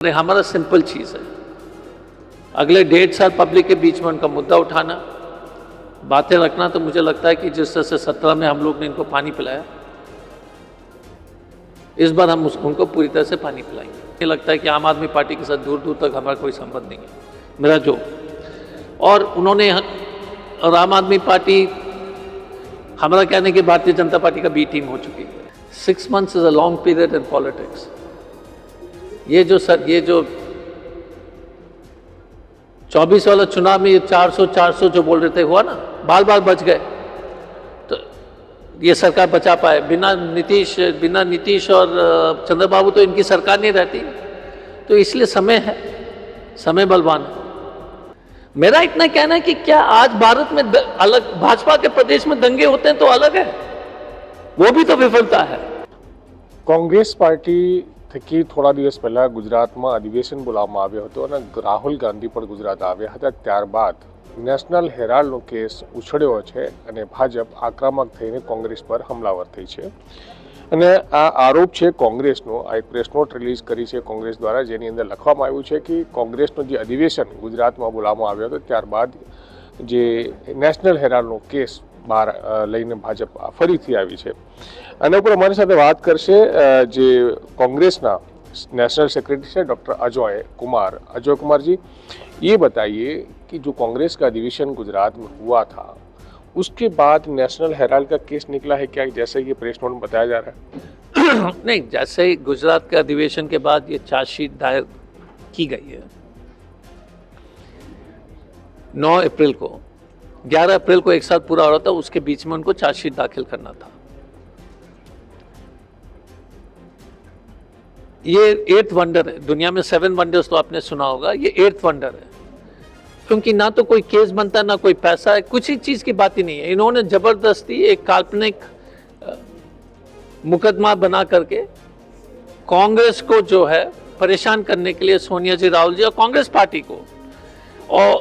हमारा सिंपल चीज़ है, अगले 1.5 साल पब्लिक के बीच में उनका मुद्दा उठाना, बातें रखना। तो मुझे लगता है कि जिस तरह से 17 में हम लोग ने इनको पानी पिलाया, इस बार हम उनको पूरी तरह से पानी पिलाएंगे। मुझे लगता है कि आम आदमी पार्टी के साथ दूर दूर तक हमारा कोई संबंध नहीं है, मेरा जो और उन्होंने और आम आदमी पार्टी, हमारा कहने की भारतीय जनता पार्टी का बी टीम हो चुकी है। 6 months is a long period in politics. ये जो 24 वाला चुनाव में ये 400 जो बोल रहे थे हुआ ना, बाल बाल बच गए। तो ये सरकार बचा पाए। बिना नीतीश और चंद्रबाबू तो इनकी सरकार नहीं रहती। तो इसलिए समय है, समय बलवान है। मेरा इतना कहना है कि क्या आज भारत में अलग भाजपा के प्रदेश में दंगे होते हैं तो अलग है, वो भी तो विफलता है। કોંગ્રેસ પાર્ટી થકી થોડા દિવસ પહેલા ગુજરાતમાં અધિવેશન બોલાવવામાં આવ્યો હતો અને રાહુલ ગાંધી પણ ગુજરાત આવ્યા હતા। ત્યારબાદ નેશનલ હેરાલ્ડનો કેસ ઉછળ્યો છે અને ભાજપ આક્રમક થઈને કોંગ્રેસ પર હમલાવર થઈ છે અને આ આરોપ છે કોંગ્રેસનો। આ એક પ્રેસ નોટ રિલીઝ કરી છે કોંગ્રેસ દ્વારા, જેની અંદર લખવામાં આવ્યું છે કે કોંગ્રેસનો જે અધિવેશન ગુજરાતમાં બોલાવવામાં આવ્યો હતો ત્યારબાદ જે નેશનલ હેરાલ્ડનો કેસ બહાર લઈને ભાજપ ફરીથી આવી છે। આના ઉપર અમારી સાથે વાત કરશે જે કોંગ્રેસના नेशनल सेक्रेटरी है डॉक्टर अजय कुमार जी, ये बताइए कि जो कांग्रेस का अधिवेशन गुजरात में हुआ था उसके बाद नेशनल हेराल्ड का केस निकला है क्या, जैसे ये प्रेस नोट में बताया जा रहा है? नहीं, जैसे ही गुजरात के अधिवेशन के बाद ये चार्जशीट दायर की गई है 9 अप्रैल को, 11 अप्रैल को 1 साल पूरा हो रहा था, उसके बीच में उनको चार्जशीट दाखिल करना था। ये 8th वंडर है। दुनिया में 7 वंडर्स तो आपने सुना होगा, ये 8th वंडर है, क्योंकि ना तो कोई केस बनता, ना कोई पैसा है, कुछ ही चीज की बात ही नहीं है। इन्होंने जबरदस्ती एक काल्पनिक मुकदमा बना करके कांग्रेस को जो है परेशान करने के लिए, सोनिया जी, राहुल जी और कांग्रेस पार्टी को और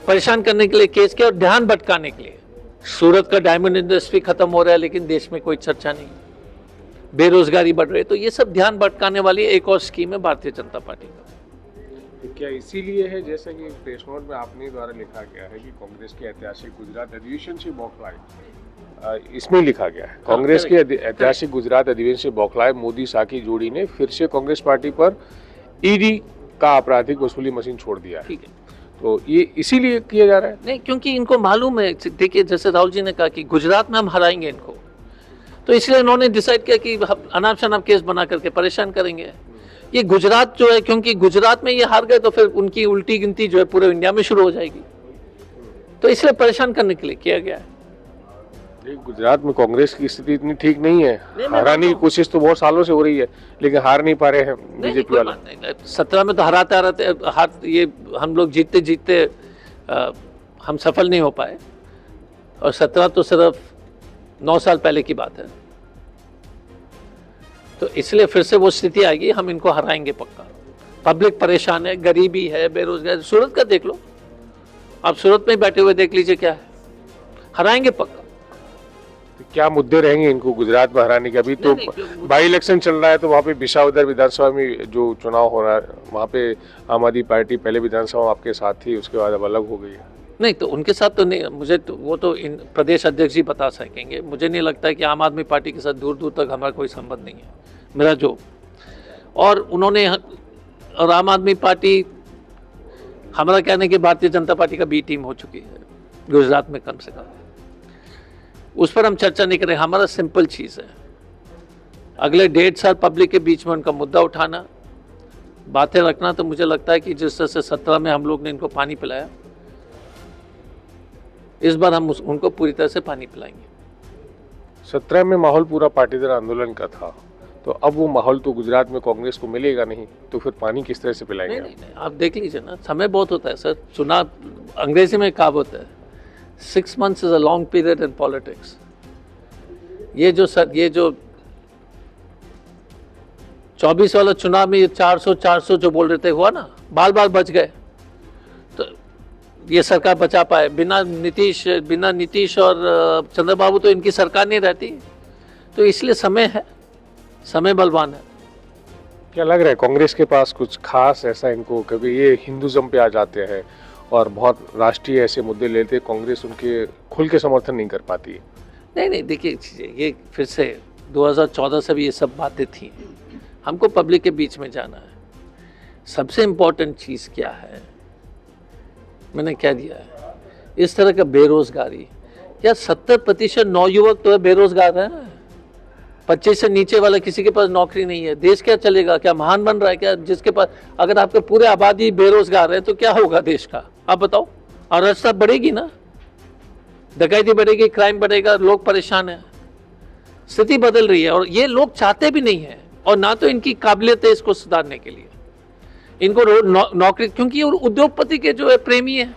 परेशान करने के लिए केस किया और ध्यान भटकाने के लिए। सूरत का डायमंड इंडस्ट्री खत्म हो रहा है लेकिन देश में कोई चर्चा नहीं, बेरोजगारी बढ़ रही है, तो ये सब ध्यान भटकाने वाली एक और स्कीम है भारतीय जनता पार्टी का। क्या इसीलिए है, जैसे कि प्रेस नोट में आपने द्वारा लिखा गया है कि कांग्रेस के ऐतिहासिक गुजरात अधिवेशन से बौखलाए, इसमें लिखा गया है कांग्रेस के ऐतिहासिक गुजरात अधिवेशन से बौखलाए मोदी शाह की जोड़ी ने फिर से कांग्रेस पार्टी पर ईडी का आपराधिक वसूली मशीन छोड़ दिया है। ठीक है, तो ये इसीलिए किया जा रहा है? नहीं, क्योंकि इनको मालूम है, देखिए जैसे राहुल जी ने कहा कि गुजरात में हम हराएंगे इनको, तो इसलिए उन्होंने डिसाइड किया कि अनाप शनाप केस बना करके परेशान करेंगे। ये गुजरात जो है, क्योंकि गुजरात में ये हार गए तो फिर उनकी उल्टी गिनती जो है पूरे इंडिया में शुरू हो जाएगी, तो इसलिए परेशान करने के लिए किया गया है। गुजरात में कांग्रेस की स्थिति इतनी ठीक नहीं है, हराने की कोशिश तो बहुत सालों से हो रही है लेकिन हार नहीं पा रहे हैं बीजेपी वाले। 17 में तो हराते ये हम लोग जीतते हम सफल नहीं हो पाए, और 17 तो सिर्फ 9 साल पहले की बात है। तो इसलिए फिर से वो स्थिति आएगी, हम इनको हराएंगे पक्का। पब्लिक परेशान है, गरीबी है, बेरोजगारी, सूरत का देख लो, आप सूरत में बैठे हुए देख लीजिए क्या है, हराएंगे पक्का। तो क्या मुद्दे रहेंगे इनको गुजरात में हराने के? अभी तो बाई इलेक्शन चल रहा है, तो वहाँ पे विसावदर विधानसभा में जो चुनाव हो रहा है वहाँ पे आम आदमी पार्टी पहले विधानसभा में आपके साथ थी, उसके बाद अब अलग हो गई है। नहीं, तो उनके साथ तो नहीं, मुझे तो वो तो इन प्रदेश अध्यक्ष जी बता सकेंगे। मुझे नहीं लगता है कि आम आदमी पार्टी के साथ दूर दूर तक हमारा कोई संबंध नहीं है, मेरा जो और उन्होंने और आम आदमी पार्टी, हमारा कहने की भारतीय जनता पार्टी का बी टीम हो चुकी है गुजरात में, कम से कम उस पर हम चर्चा नहीं करें। हमारा सिंपल चीज़ है, अगले 1.5 साल पब्लिक के बीच में उनका मुद्दा उठाना, बातें रखना। तो मुझे लगता है कि जिस तरह से 17 में हम लोग ने इनको पानी पिलाया, इस बार हम उनको पूरी तरह से पानी पिलाएंगे। 17 में माहौल पूरा पाटीदार आंदोलन का था, तो अब वो माहौल तो गुजरात में कांग्रेस को मिलेगा नहीं, तो फिर पानी किस तरह से पिलाएंगे? नहीं, आप देख लीजिए ना, समय बहुत होता है सर। चुनाव, अंग्रेजी में कहावत है, 6 months is a long period in politics. ये जो 24 वाला चुनाव में ये 400 जो बोल रहे थे हुआ ना, बाल बाल बच गए। तो ये सरकार बचा पाए। बिना नीतीश और चंद्रबाबू तो इनकी सरकार नहीं रहती। तो इसलिए समय है, समय बलवान है। क्या लग रहा है कांग्रेस के पास कुछ खास ऐसा इनको कभी ये हिंदुज़म पे आ जाते हैं और बहुत राष्ट्रीय ऐसे मुद्दे लेते कांग्रेस उनके खुल के समर्थन नहीं कर पाती है? नहीं नहीं, देखिए ये फिर से 2014 से भी ये सब बातें थी। हमको पब्लिक के बीच में जाना है। सबसे इम्पोर्टेंट चीज़ क्या है, मैंने क्या दिया है, इस तरह का बेरोजगारी, क्या 70% नौयुवक तो है बेरोजगार है। 25 से नीचे वाला किसी के पास नौकरी नहीं है। देश क्या चलेगा? क्या महान बन रहा है क्या? जिसके पास, अगर आपके पूरे आबादी बेरोजगार है तो क्या होगा देश का, आप बताओ। और अर्थव्यवस्था बढ़ेगी ना, डकैती बढ़ेगी, क्राइम बढ़ेगा, लोग परेशान हैं। स्थिति बदल रही है और ये लोग चाहते भी नहीं है और ना तो इनकी काबिलियत है इसको सुधारने के लिए। इनको नौकरी, क्योंकि ये उद्योगपति के जो है प्रेमी है,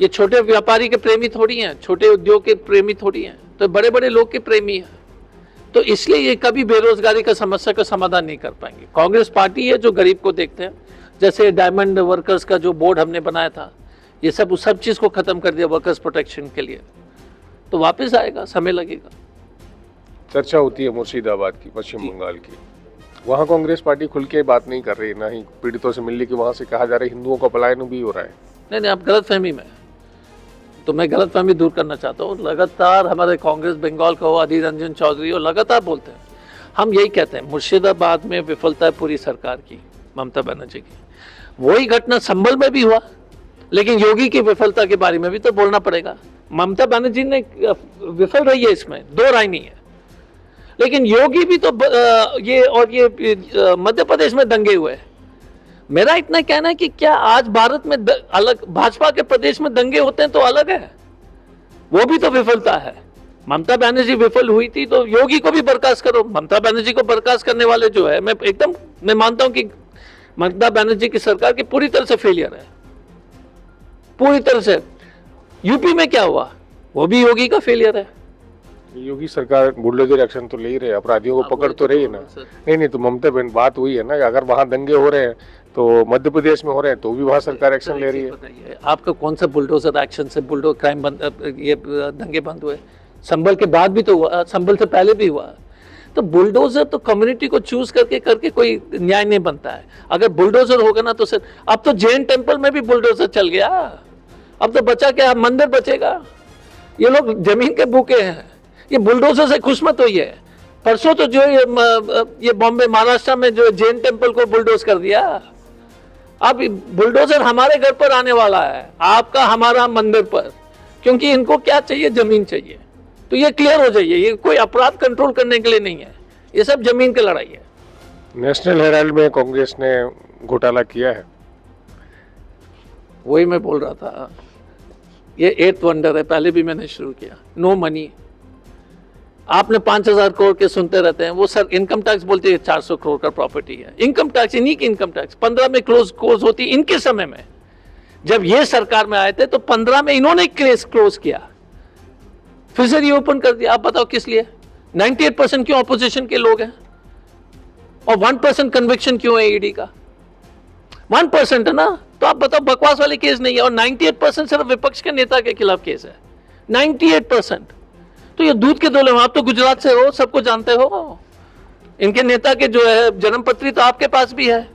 ये छोटे व्यापारी के प्रेमी थोड़ी हैं, छोटे उद्योग के प्रेमी थोड़ी हैं, तो बड़े बड़े लोग के प्रेमी हैं। तो इसलिए ये कभी बेरोजगारी का समस्या का समाधान नहीं कर पाएंगे। कांग्रेस पार्टी है जो गरीब को देखते हैं, जैसे डायमंड वर्कर्स का जो बोर्ड हमने बनाया था, ये सब चीज़ को खत्म कर दिया वर्कर्स प्रोटेक्शन के लिए, तो वापस आएगा, समय लगेगा। चर्चा होती है मुर्शिदाबाद की, पश्चिम बंगाल की, वहाँ कांग्रेस पार्टी खुल के बात नहीं कर रही, ना ही पीड़ितों से मिलने की वहाँ से कहा जा रहा है हिंदुओं का पलायन भी हो रहा है। नहीं, आप गलतफहमी में, तो मैं गलतफहमी दूर करना चाहता हूँ। लगातार हमारे कांग्रेस बंगाल का हो, अधीर रंजन चौधरी हो, लगातार बोलते हैं। हम यही कहते हैं, मुर्शिदाबाद में विफलता है पूरी सरकार की, ममता बनर्जी की। वही घटना संभल में भी हुआ, लेकिन योगी की विफलता के बारे में भी तो बोलना पड़ेगा। ममता बनर्जी ने विफल रही है, इसमें दो राय नहीं है, लेकिन योगी भी तो ये मध्य प्रदेश में दंगे हुए। मेरा इतना कहना है कि क्या आज भारत में अलग भाजपा के प्रदेश में दंगे होते हैं तो अलग है, वो भी तो विफलता है। ममता बनर्जी विफल हुई थी तो योगी को भी बर्खास्त करो। ममता बनर्जी को बर्खास्त करने वाले जो है, मैं मानता हूं कि ममता बनर्जी की सरकार की पूरी तरह से फेलियर है, पूरी तरह से। यूपी में क्या हुआ, वो भी योगी का फेलियर है। योगी सरकार बुलडोजर एक्शन तो ले ही रहे, अपराधियों को पकड़ तो रही है ना। नहीं, तो ममता बहन बात हुई है ना, अगर वहाँ दंगे हो रहे हैं तो मध्य प्रदेश में हो रहे हैं तो भी वहाँ सरकार एक्शन ले रही है। आपका कौन सा बुलडोजर एक्शन से क्राइम बंद, ये दंगे बंद हुए? संभल के बाद भी तो हुआ, संभल से पहले भी हुआ। तो बुलडोजर तो कम्युनिटी को चूज करके कोई न्याय नहीं बनता है। अगर बुलडोजर होगा ना तो सर, अब तो जैन टेम्पल में भी बुलडोजर चल गया, अब तो बचा क्या, मंदिर बचेगा? ये लोग जमीन के भूखे हैं, ये बुलडोजर से खुश मत होइए। परसों तो जो ये बॉम्बे महाराष्ट्र में जो जैन टेम्पल को बुलडोज कर दिया। अब बुलडोजर हमारे घर पर आने वाला है, आपका हमारा मंदिर पर, क्योंकि इनको क्या चाहिए, जमीन चाहिए। तो ये क्लियर हो जाइए, ये कोई अपराध कंट्रोल करने के लिए नहीं है, ये सब जमीन की लड़ाई है। नेशनल हेराल्ड में कांग्रेस ने घोटाला किया है, वही मैं बोल रहा था, ये 8th वंडर है, पहले भी मैंने शुरू किया। नो मनी, आपने 5000 करोड़ के सुनते रहते हैं, वो सर इनकम टैक्स बोलते हैं 400 करोड़ का प्रॉपर्टी है। इनकम टैक्स, इन्हीं की इनकम टैक्स 15 में क्लोज होती, इनके समय में जब ये सरकार में आए थे तो 15 में इन्होंने केस क्लोज किया, फिर से रीओपन कर दिया। आप बताओ किस लिए? 98% क्यों ऑपोजिशन के लोग हैं और 1% कन्विक्शन क्यों है ईडी का? 1% है ना, तो आप बताओ बकवास वाले केस नहीं है। और 98% सिर्फ विपक्ष के नेता के खिलाफ केस है, 98%। तो ये दूध के धोले, आप तो गुजरात से हो, सबको जानते हो। इनके नेता के जो है जन्मपत्री तो आपके पास भी है।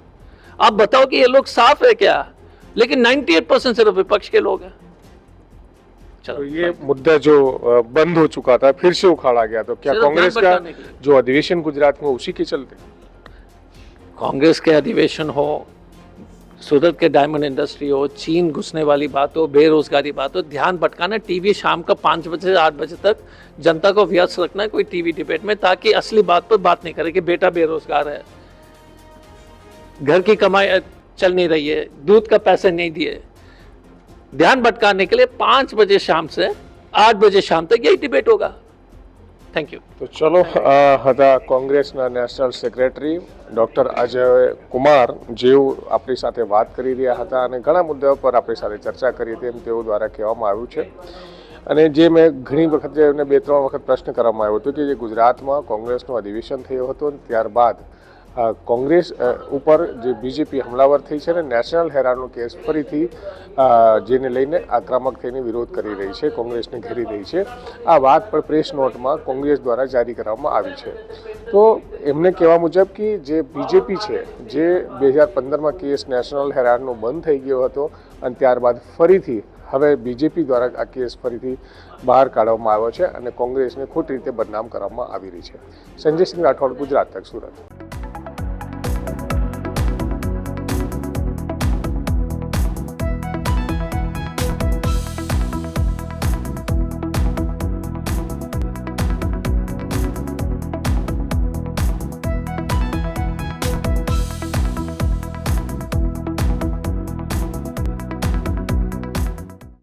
आप बताओ कि ये लोग साफ है क्या? लेकिन 98% सिर्फ विपक्ष के लोग हैं। तो ये मुद्दा जो बंद हो चुका था फिर से उखाड़ा गया, तो क्या कांग्रेस का जो अधिवेशन गुजरात में उसी के चलते? कांग्रेस के अधिवेशन हो, सूरत के डायमंड इंडस्ट्री हो, चीन घुसने वाली बात हो, बेरोजगारी बात हो, ध्यान भटकाना, टीवी शाम का 5 बजे से 8 बजे तक जनता को व्यस्त रखना है कोई टीवी डिबेट में, ताकि असली बात पर बात नहीं करे कि बेटा बेरोजगार है, घर की कमाई चल नहीं रही है, दूध का पैसे नहीं दिए। ध्यान भटकाने के लिए 5 बजे शाम से 8 बजे शाम तक यही डिबेट होगा। Thank you. तो चलो, હતા કોંગ્રેસના national secretary doctor Ajay Kumar, જેઓ આપણી સાથે વાત કરી રહ્યા હતા અને ઘણા મુદ્દાઓ પર આપણી સાથે ચર્ચા કરી હતી એમ તેઓ દ્વારા કહેવામાં આવ્યું છે। અને જે મેં ઘણી વખત એમને 2-3 વખત પ્રશ્ન કરવામાં આવ્યો હતો કે જે ગુજરાતમાં કોંગ્રેસનું અધિવેશન થયું હતું ત્યારબાદ કોંગ્રેસ ઉપર જે બીજેપી હમલાવર થઈ છે અને નેશનલ હેરાલ્ડનો કેસ ફરીથી જેને લઈને આક્રમક થઈને વિરોધ કરી રહી છે, કોંગ્રેસને ઘેરી રહી છે. આ વાત પણ પ્રેસ નોટમાં કોંગ્રેસ દ્વારા જારી કરવામાં આવી છે. તો એમને કહેવા મુજબ કે જે બીજેપી છે, જે 2015માં કેસ નેશનલ હેરાલ્ડનો બંધ થઈ ગયો હતો અને ત્યારબાદ ફરીથી હવે બીજેપી દ્વારા આ કેસ ફરીથી બહાર કાઢવામાં આવ્યો છે અને કોંગ્રેસને ખોટી રીતે બદનામ કરવામાં આવી રહી છે. સંજય સિંહ રાઠોડ, ગુજરાત તક, સુરત.